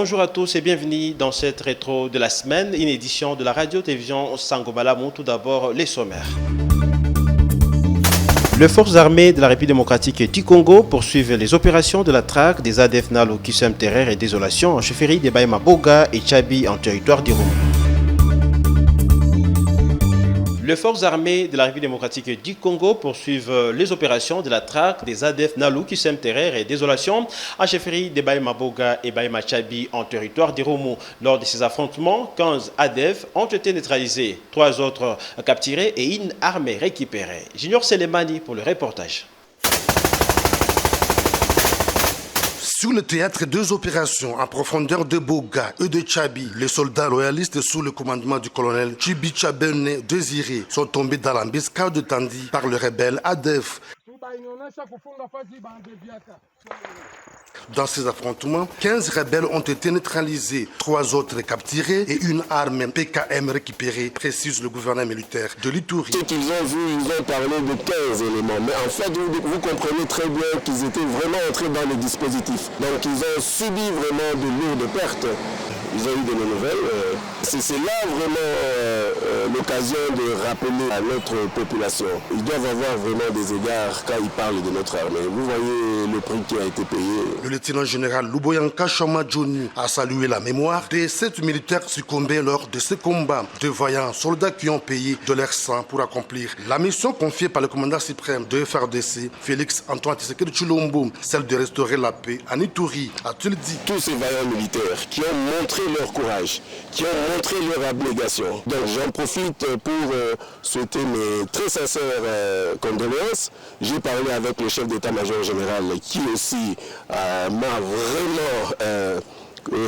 Bonjour à tous et bienvenue dans cette rétro de la semaine, une édition de la radio-télévision Sangomala. Tout d'abord, les sommaires. Les forces armées de la République démocratique du Congo poursuivent les opérations de la traque des ADF Nalu qui sèment terreur et désolation en chefferie des Baïma Boga et Tchabi en territoire d'Iroum. Les forces armées de la République démocratique du Congo poursuivent les opérations de la traque des ADF Nalu qui sèment terreur et désolation en chefferie des Baïma Boga et Baïma Tchabi en territoire d'Iroum. Lors de ces affrontements, 15 ADF ont été neutralisés, 3 autres capturés et une armée récupérée. Junior Selemani pour le reportage. Sur le théâtre, 2 opérations en profondeur de Boga et de Tchabi. Les soldats loyalistes sous le commandement du colonel Chibi Tchabene Désiré sont tombés dans l'embuscade tendue par le rebelle ADF. Dans ces affrontements, 15 rebelles ont été neutralisés, 3 autres capturés et une arme PKM récupérée, précise le gouverneur militaire de l'Ituri. Ce qu'ils ont vu, ils ont parlé de 15 éléments, mais en fait, vous comprenez très bien qu'ils étaient vraiment entrés dans le dispositif. Donc ils ont subi vraiment de lourdes pertes. Ils ont eu de nos nouvelles. C'est là vraiment l'occasion de rappeler à notre population. Ils doivent avoir vraiment des égards quand ils parlent de notre armée. Vous voyez le prix qui a été payé. Le lieutenant-général Luboyanka Chama Johnny a salué la mémoire des 7 militaires succombés lors de ce combat. 2 vaillants soldats qui ont payé de leur sang pour accomplir la mission confiée par le commandant suprême de FRDC, Félix Antoine Tshisekedi Tshilombo, celle de restaurer la paix en Ituri, a-t-il dit. Tous ces vaillants militaires qui ont montré leur courage, qui ont montré leur abnégation. Donc j'en profite pour souhaiter mes très sincères condoléances. J'ai parlé avec le chef d'état-major général qui aussi m'a vraiment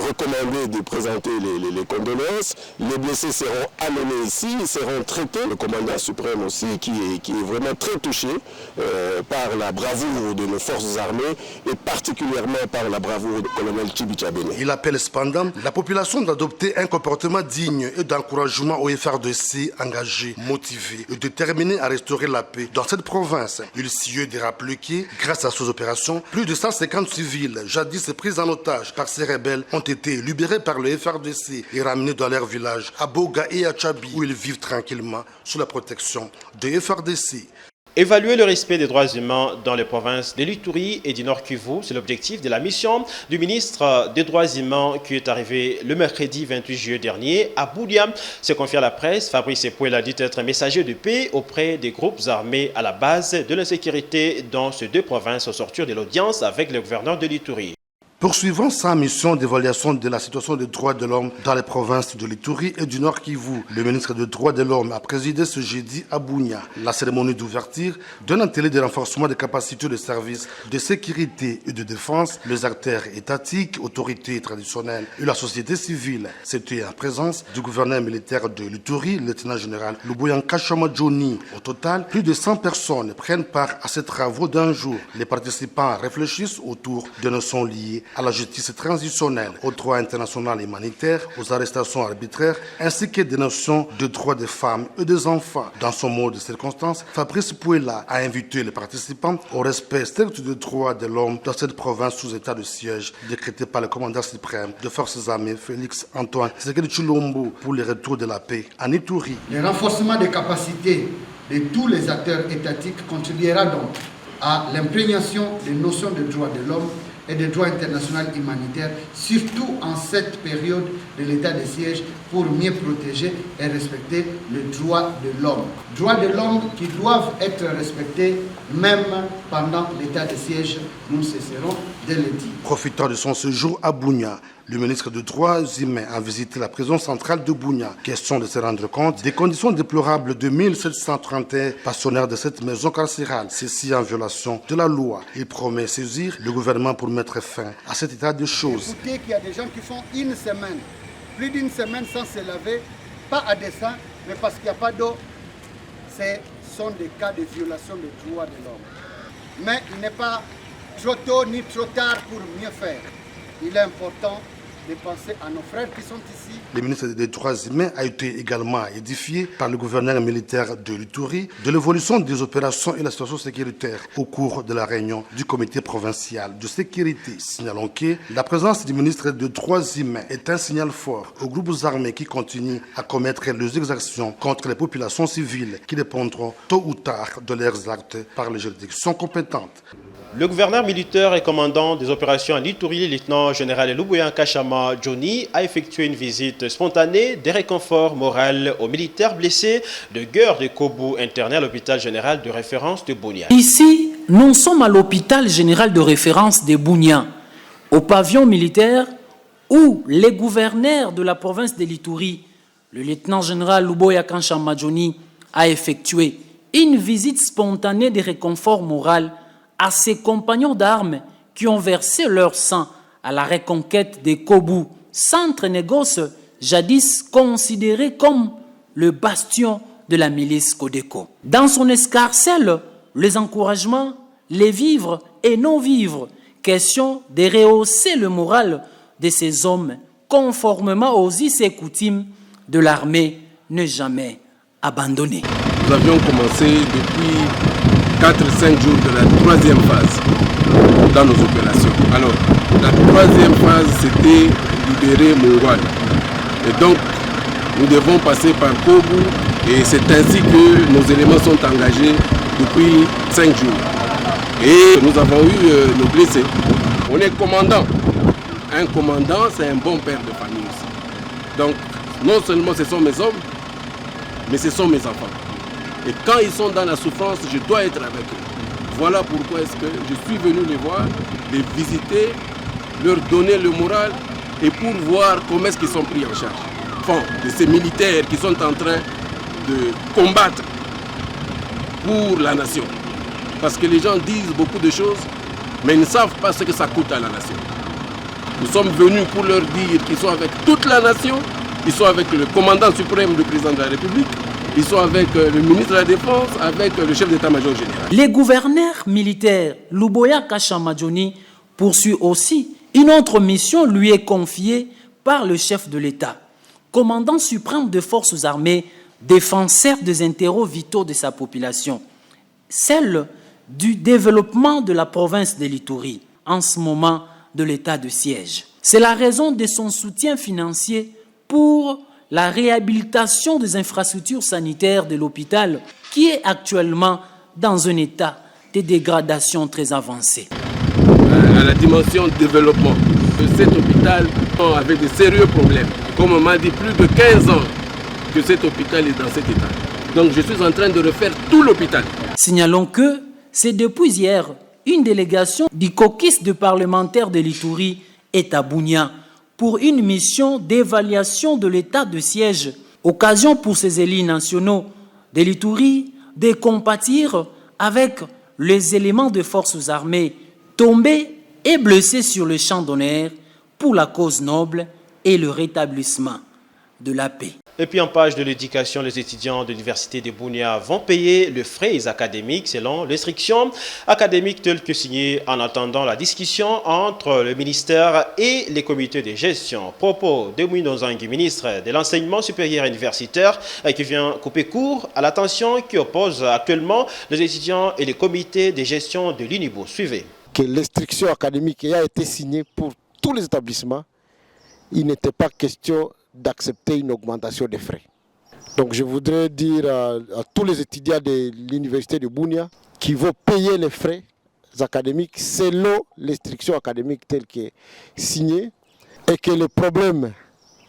recommandé de présenter les condoléances. Les blessés seront amenés ici, ils seront traités. Le commandant suprême aussi qui est vraiment très touché par la bravoure de nos forces armées et particulièrement par la bravoure du colonel Chibi Tchabene. Il appelle cependant la population d'adopter un comportement digne et d'encouragement au FRDC engagé, motivé et déterminé à restaurer la paix dans cette province. Il s'y de rappeler que, grâce à ces opérations, plus de 150 civils, jadis pris en otage par ces rebelles, ont été libérés par le FRDC et ramenés dans leur village à Boga et à Tchabi où ils vivent tranquillement sous la protection de FRDC. Évaluer le respect des droits humains dans les provinces de l'Ituri et du Nord Kivu, c'est l'objectif de la mission du ministre des Droits humains qui est arrivé le mercredi 28 juillet dernier à Boudia. C'est confié à la presse. Fabrice Epouel a dit être messager de paix auprès des groupes armés à la base de l'insécurité dans ces 2 provinces au sortir de l'audience avec le gouverneur de l'Ituri. Poursuivant sa mission d'évaluation de la situation des droits de l'homme dans les provinces de l'Ituri et du Nord Kivu, le ministre des Droits de l'Homme a présidé ce jeudi à Bunia la cérémonie d'ouverture d'un atelier de renforcement des capacités de services de sécurité et de défense, les acteurs étatiques, autorités traditionnelles et la société civile. C'était en présence du gouverneur militaire de l'Ituri, le lieutenant-général Luboyanka Chama Johnny. Au total, plus de 100 personnes prennent part à ces travaux d'un jour. Les participants réfléchissent autour de notions liées à la justice transitionnelle, au droit international humanitaire, aux arrestations arbitraires, ainsi que des notions de droits des femmes et des enfants. Dans son mot de circonstance, Fabrice Pouela a invité les participants au respect strict des droits de l'homme dans cette province sous état de siège, décrété par le commandant suprême des forces armées, Félix Antoine Tshisekedi Tshilombo, pour le retour de la paix en Ituri. Le renforcement des capacités de tous les acteurs étatiques contribuera donc à l'imprégnation des notions de droits de l'homme et des droits internationaux humanitaires, surtout en cette période de l'état de siège, pour mieux protéger et respecter les droits de l'homme. Droits de l'homme qui doivent être respectés même pendant l'état de siège, nous cesserons de le dire. Profitant de son séjour à Bunia, le ministre des Droits humains a visité la prison centrale de Bunia. Question de se rendre compte des conditions déplorables de 1731 pensionnaires de cette maison carcérale, ceci en violation de la loi. Il promet saisir le gouvernement pour mettre fin à cet état de choses. Écoutez qu'il y a des gens qui font une semaine, plus d'une semaine sans se laver, pas à dessein, mais parce qu'il n'y a pas d'eau. Ce sont des cas de violation des droits de l'homme. Mais il n'est pas trop tôt ni trop tard pour mieux faire. Il est important de penser à nos frères qui sont ici. Le ministre des Droits humains a été également édifié par le gouverneur militaire de l'Ituri de l'évolution des opérations et la situation sécuritaire au cours de la réunion du comité provincial de sécurité. Signalons que la présence du ministre des Droits humains est un signal fort aux groupes armés qui continuent à commettre les exactions contre les populations civiles qui répondront tôt ou tard de leurs actes par les juridictions compétentes. Le gouverneur militaire et commandant des opérations à l'Ituri, lieutenant-général Luboya Kashama Johnny, a effectué une visite spontanée de réconfort moral aux militaires blessés de guerre de Kobu internés à l'hôpital général de référence de Bunia. Ici, nous sommes à l'hôpital général de référence de Bunia, au pavillon militaire où les gouverneurs de la province de l'Ituri, le lieutenant-général Luboya Kashama Johnny, a effectué une visite spontanée de réconfort moral à ses compagnons d'armes qui ont versé leur sang à la reconquête des Kobu, centre négoce jadis considéré comme le bastion de la milice Codeco. Dans son escarcelle, les encouragements, les vivres et non-vivres, question de rehausser le moral de ces hommes conformément aux us et coutumes de l'armée ne jamais abandonner. Nous avions commencé depuis 4-5 jours de la troisième phase dans nos opérations. Alors, la troisième phase, c'était libérer Mongoual. Et donc, nous devons passer par Kobu et c'est ainsi que nos éléments sont engagés depuis 5 jours. Et nous avons eu nos blessés. On est commandant. Un commandant, c'est un bon père de famille aussi. Donc, non seulement ce sont mes hommes, mais ce sont mes enfants. Et quand ils sont dans la souffrance, je dois être avec eux. Voilà pourquoi est-ce que je suis venu les voir, les visiter, leur donner le moral et pour voir comment est-ce qu'ils sont pris en charge. Enfin, de ces militaires qui sont en train de combattre pour la nation. Parce que les gens disent beaucoup de choses, mais ils ne savent pas ce que ça coûte à la nation. Nous sommes venus pour leur dire qu'ils sont avec toute la nation, ils sont avec le commandant suprême, le président de la République, ils sont avec le ministre de la Défense, avec le chef d'état-major général. Les gouverneurs militaires, Luboya Kashama Johnny, poursuit aussi une autre mission lui est confiée par le chef de l'État, commandant suprême des forces armées, défenseur des intérêts vitaux de sa population, celle du développement de la province de l'Ituri, en ce moment de l'état de siège. C'est la raison de son soutien financier pour la réhabilitation des infrastructures sanitaires de l'hôpital qui est actuellement dans un état de dégradation très avancé. À la dimension développement de cet hôpital avec de sérieux problèmes. Comme on m'a dit, plus de 15 ans que cet hôpital est dans cet état. Donc je suis en train de refaire tout l'hôpital. Signalons que c'est depuis hier, une délégation du caucus de parlementaires de l'Ituri est à Bunia pour une mission d'évaluation de l'état de siège. Occasion pour ces élus nationaux de l'Ituri de compatir avec les éléments de forces armées tombés et blessés sur le champ d'honneur pour la cause noble et le rétablissement de la paix. Et puis en page de l'éducation, les étudiants de l'université de Bunia vont payer les frais académiques selon les restrictions académiques telles que signées en attendant la discussion entre le ministère et les comités de gestion. Propos de Mouinonzangi, ministre de l'enseignement supérieur universitaire, qui vient couper court à la tension qui oppose actuellement les étudiants et les comités de gestion de l'UNIBO. Suivez. Que l'instruction académique a été signée pour tous les établissements, il n'était pas question d'accepter une augmentation des frais. Donc je voudrais dire à tous les étudiants de l'université de Bunia qu'ils vont payer les frais académiques selon l'instruction académique telle qu'elle est signée et que les problèmes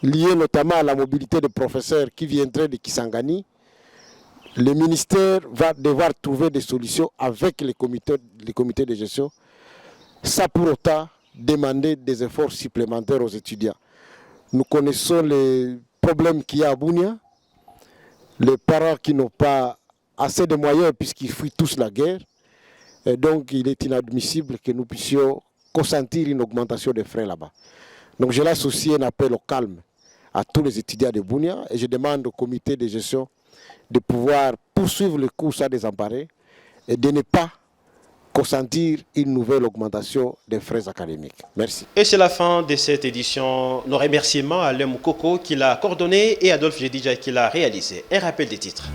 liés notamment à la mobilité des professeurs qui viendraient de Kisangani, le ministère va devoir trouver des solutions avec les comités de gestion, sans pour autant demander des efforts supplémentaires aux étudiants. Nous connaissons les problèmes qu'il y a à Bunia, les parents qui n'ont pas assez de moyens puisqu'ils fuient tous la guerre. Et donc il est inadmissible que nous puissions consentir une augmentation des frais là-bas. Donc je l'associe un appel au calme à tous les étudiants de Bunia et je demande au comité de gestion de pouvoir poursuivre le cours sans désemparer et de ne pas consentir une nouvelle augmentation des frais académiques. Merci. Et c'est la fin de cette édition. Nos remerciements à Lem Koko qui l'a coordonné et Adolphe Jedidja qui l'a réalisé. Un rappel des titres.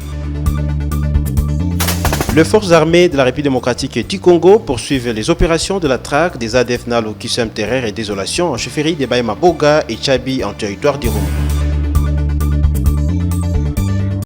Les forces armées de la République démocratique du Congo poursuivent les opérations de la traque des ADF Nalo qui sèment terreur et désolation en chefferie des Baïma Boga et Tchabi en territoire d'Irum.